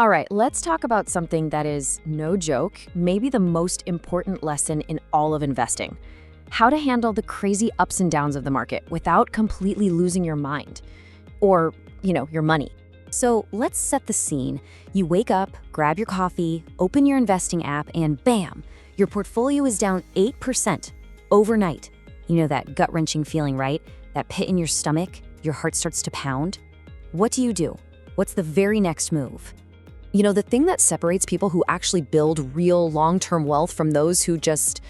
All right, let's talk about something that is no joke, maybe the most important lesson in all of investing. How to handle the crazy ups and downs of the market without completely losing your mind or, your money. So let's set the scene. You wake up, grab your coffee, open your investing app, and bam, your portfolio is down 8% overnight. You know that gut-wrenching feeling, right? That pit in your stomach, your heart starts to pound. What do? What's the very next move? The thing that separates people who actually build real long-term wealth from those who just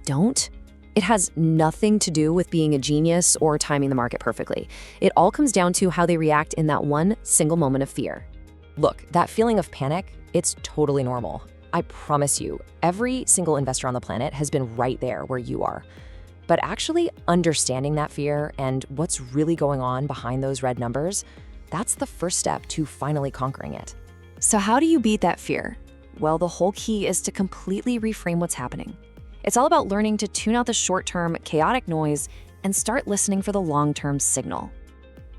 don't? It has nothing to do with being a genius or timing the market perfectly. It all comes down to how they react in that one single moment of fear. Look, that feeling of panic, it's totally normal. I promise you, every single investor on the planet has been right there where you are. But actually understanding that fear and what's really going on behind those red numbers, that's the first step to finally conquering it. So how do you beat that fear? Well, the whole key is to completely reframe what's happening. It's all about learning to tune out the short-term, chaotic noise and start listening for the long-term signal.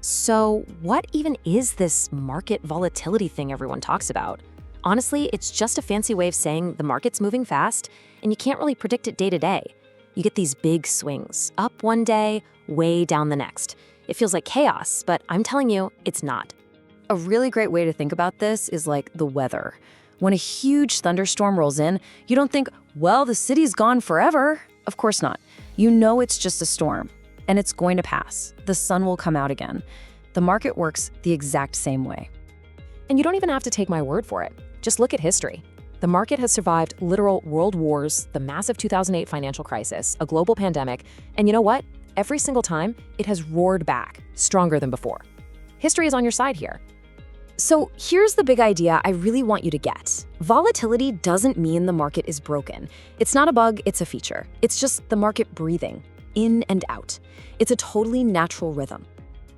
So what even is this market volatility thing everyone talks about? Honestly, it's just a fancy way of saying the market's moving fast and you can't really predict it day to day. You get these big swings, up one day, way down the next. It feels like chaos, but I'm telling you, it's not. A really great way to think about this is like the weather. When a huge thunderstorm rolls in, you don't think, well, the city's gone forever. Of course not. You know it's just a storm, and it's going to pass. The sun will come out again. The market works the exact same way. And you don't even have to take my word for it. Just look at history. The market has survived literal world wars, the massive 2008 financial crisis, a global pandemic, and you know what? Every single time, it has roared back, stronger than before. History is on your side here. So here's the big idea I really want you to get. Volatility doesn't mean the market is broken. It's not a bug, it's a feature. It's just the market breathing, in and out. It's a totally natural rhythm.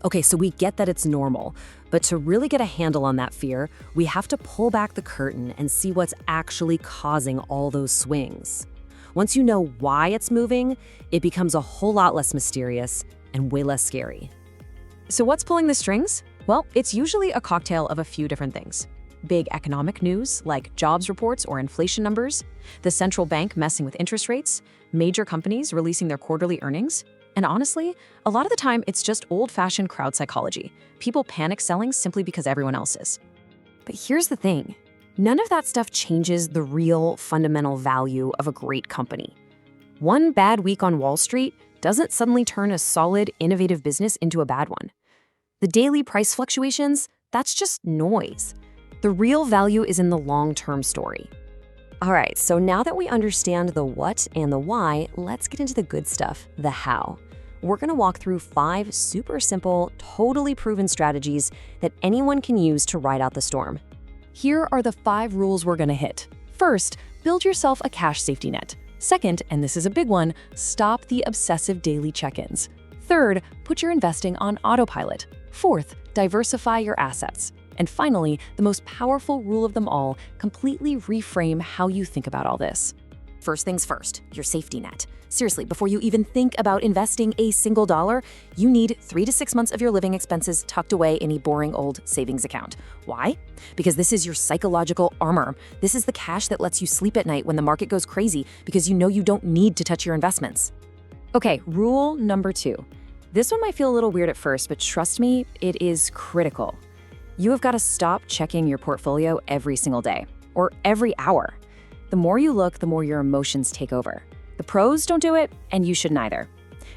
Okay, so we get that it's normal, but to really get a handle on that fear, we have to pull back the curtain and see what's actually causing all those swings. Once you know why it's moving, it becomes a whole lot less mysterious and way less scary. So what's pulling the strings? Well, it's usually a cocktail of a few different things. Big economic news, like jobs reports or inflation numbers, the central bank messing with interest rates, major companies releasing their quarterly earnings, and honestly, a lot of the time it's just old-fashioned crowd psychology. People panic selling simply because everyone else is. But here's the thing. None of that stuff changes the real fundamental value of a great company. One bad week on Wall Street doesn't suddenly turn a solid, innovative business into a bad one. The daily price fluctuations, that's just noise. The real value is in the long-term story. All right, so now that we understand the what and the why, let's get into the good stuff, the how. We're gonna walk through 5 super simple, totally proven strategies that anyone can use to ride out the storm. Here are the 5 rules we're gonna hit. First, build yourself a cash safety net. Second, and this is a big one, stop the obsessive daily check-ins. Third, put your investing on autopilot. Fourth, diversify your assets. And finally, the most powerful rule of them all, completely reframe how you think about all this. First things first, your safety net. Seriously, before you even think about investing a single dollar, you need 3 to 6 months of your living expenses tucked away in a boring old savings account. Why? Because this is your psychological armor. This is the cash that lets you sleep at night when the market goes crazy because you know you don't need to touch your investments. Okay, rule number 2. This one might feel a little weird at first, but trust me, it is critical. You have got to stop checking your portfolio every single day, or every hour. The more you look, the more your emotions take over. The pros don't do it, and you shouldn't either.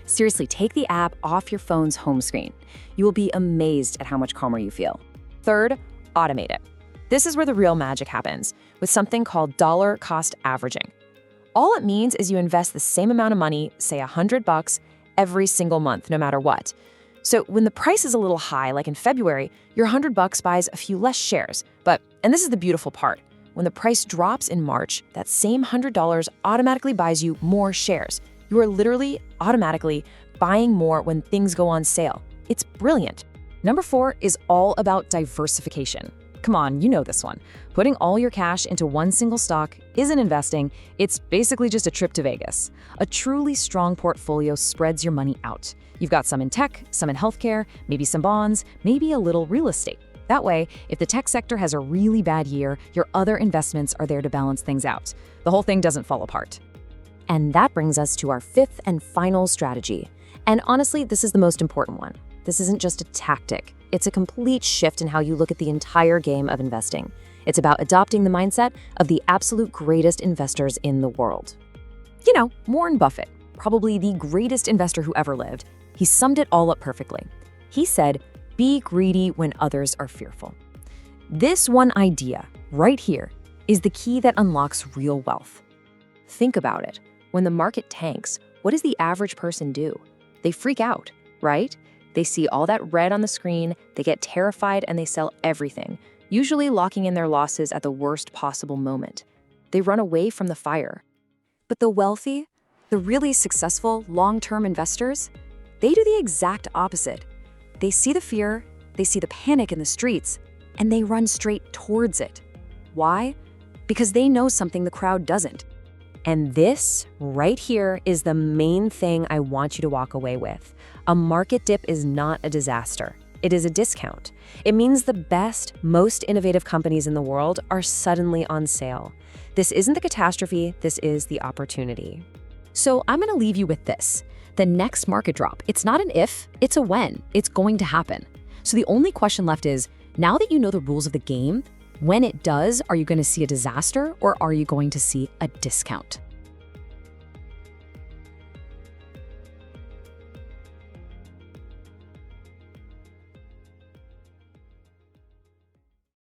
Seriously, take the app off your phone's home screen. You will be amazed at how much calmer you feel. Third, automate it. This is where the real magic happens, with something called dollar cost averaging. All it means is you invest the same amount of money, say $100, every single month, no matter what. So when the price is a little high, like in February, your $100 buys a few less shares. And this is the beautiful part, when the price drops in March, that same $100 automatically buys you more shares. You are literally automatically buying more when things go on sale. It's brilliant. Number 4 is all about diversification. Come on, you know this one. Putting all your cash into one single stock isn't investing, it's basically just a trip to Vegas. A truly strong portfolio spreads your money out. You've got some in tech, some in healthcare, maybe some bonds, maybe a little real estate. That way, if the tech sector has a really bad year, your other investments are there to balance things out. The whole thing doesn't fall apart. And that brings us to our fifth and final strategy. And honestly, this is the most important one. This isn't just a tactic. It's a complete shift in how you look at the entire game of investing. It's about adopting the mindset of the absolute greatest investors in the world. You know, Warren Buffett, probably the greatest investor who ever lived. He summed it all up perfectly. He said, "Be greedy when others are fearful." This one idea, right here, is the key that unlocks real wealth. Think about it. When the market tanks, what does the average person do? They freak out, right? They see all that red on the screen, they get terrified, and they sell everything, usually locking in their losses at the worst possible moment. They run away from the fire. But the wealthy, the really successful long-term investors, they do the exact opposite. They see the fear, they see the panic in the streets, and they run straight towards it. Why? Because they know something the crowd doesn't. And this, right here, is the main thing I want you to walk away with. A market dip is not a disaster. It is a discount. It means the best, most innovative companies in the world are suddenly on sale. This isn't the catastrophe, this is the opportunity. So I'm going to leave you with this. The next market drop, it's not an if, it's a when. It's going to happen. So the only question left is, now that you know the rules of the game, when it does, are you going to see a disaster or are you going to see a discount?